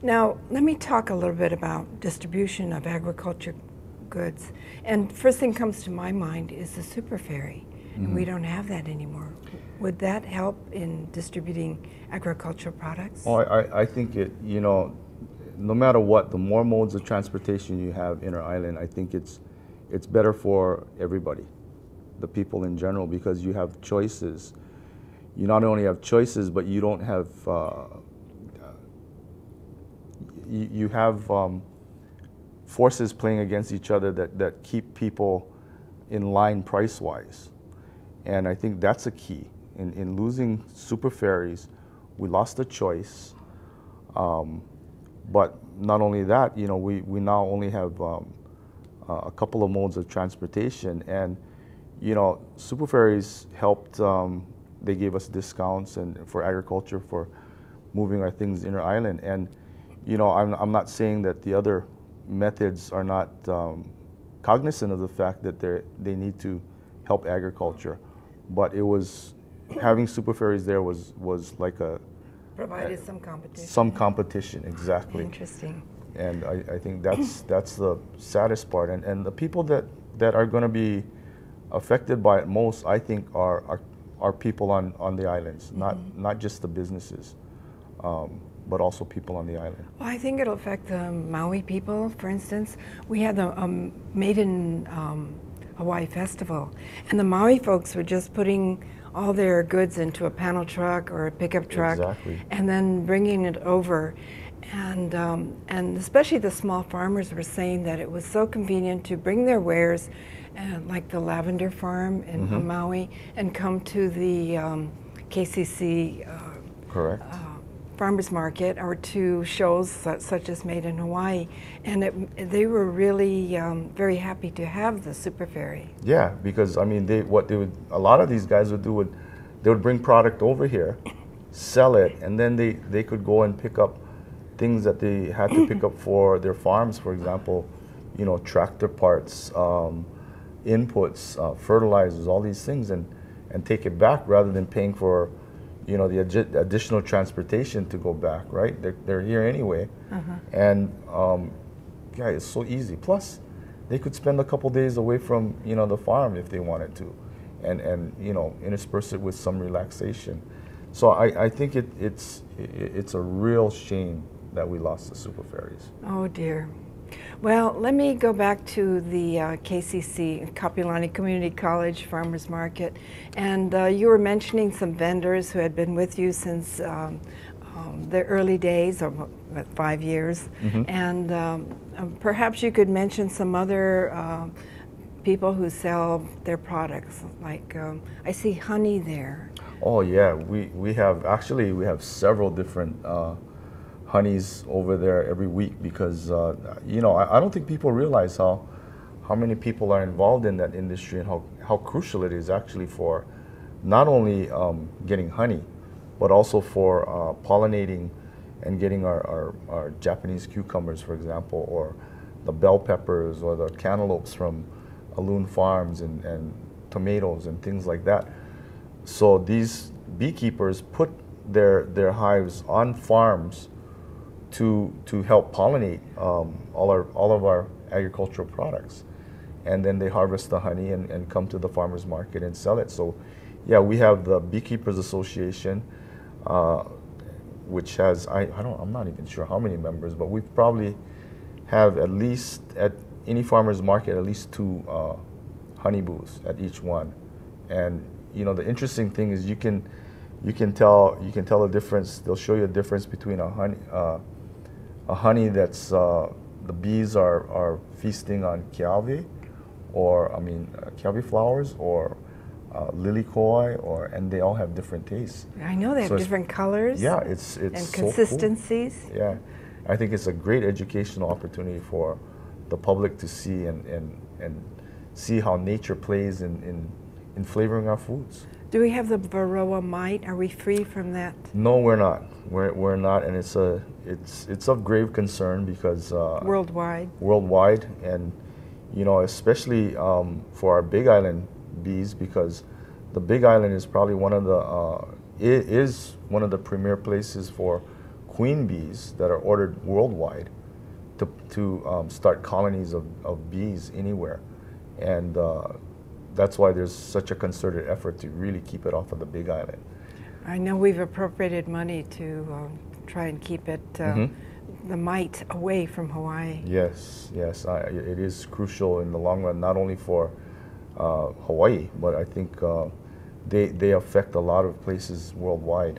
Now, let me talk a little bit about distribution of agriculture goods. And first thing comes to my mind is the Superferry. And we don't have that anymore. Would that help in distributing agricultural products? Oh, I think it, no matter what, the more modes of transportation you have inter-island, I think it's better for everybody, the people in general, because you have choices. You not only have choices, but you don't have, you have forces playing against each other that keep people in line price-wise. And I think that's a key. In losing super ferries, we lost the choice. But not only that, we now only have a couple of modes of transportation. And, super ferries helped, they gave us discounts and for agriculture for moving our things inter-island. And, I'm not saying that the other methods are not cognizant of the fact that they need to help agriculture. But it was, having super ferries there was like Provided some competition. Some competition, exactly. Interesting. And I think that's the saddest part. And the people that are going to be affected by it most, I think, are people on the islands, not just the businesses, but also people on the island. Well, I think it'll affect the Maui people, for instance. We had the Made in Hawaii Festival, and the Maui folks were just putting all their goods into a panel truck or a pickup truck, exactly, and then bringing it over. And especially the small farmers were saying that it was so convenient to bring their wares, like the lavender farm in Maui, and come to the KCC correct, farmers market or to shows such as Made in Hawaii, and they were really very happy to have the Superferry. Yeah, because I mean, a lot of these guys would do they would bring product over here, sell it, and then they could go and pick up things that they had to pick up for their farms, for example, tractor parts, inputs, fertilizers, all these things, and take it back rather than paying for the additional transportation to go back, right? They're here anyway. And yeah, it's so easy. Plus, they could spend a couple days away from, the farm if they wanted to, and intersperse it with some relaxation. So I think it's a real shame that we lost the super ferries. Oh dear. Well, let me go back to the KCC, Kapiolani Community College Farmers Market, and you were mentioning some vendors who had been with you since the early days, or what, 5 years, and perhaps you could mention some other people who sell their products, like I see honey there. Oh yeah, we have several different honeys over there every week, because I don't think people realize how many people are involved in that industry, and how crucial it is actually for not only getting honey, but also for pollinating and getting our Japanese cucumbers, for example, or the bell peppers or the cantaloupes from Alun Farms, and tomatoes and things like that. So these beekeepers put their hives on farms to help pollinate all of our agricultural products, and then they harvest the honey and come to the farmers market and sell it. So yeah, we have the Beekeepers Association, which has I'm not even sure how many members, but we probably have at least at any farmers market at least 2 honey booths at each one. And the interesting thing is you can tell the difference. They'll show you a difference between a honey that's the bees are feasting on kiawe, or kiawe flowers, or lily koi, and they all have different tastes. I know they have different colors. Yeah, it's and so consistencies. Cool. Yeah, I think it's a great educational opportunity for the public to see and see how nature plays in flavoring our foods. Do we have the Varroa mite? Are we free from that? No, we're not. We're not, and it's of grave concern, because worldwide, and especially for our Big Island bees, because the Big Island is probably one of the premier places for queen bees that are ordered worldwide to start colonies of bees anywhere. And that's why there's such a concerted effort to really keep it off of the Big Island. I know we've appropriated money to try and keep it, the mite away from Hawaii. Yes, yes, it is crucial in the long run, not only for Hawaii, but I think they affect a lot of places worldwide.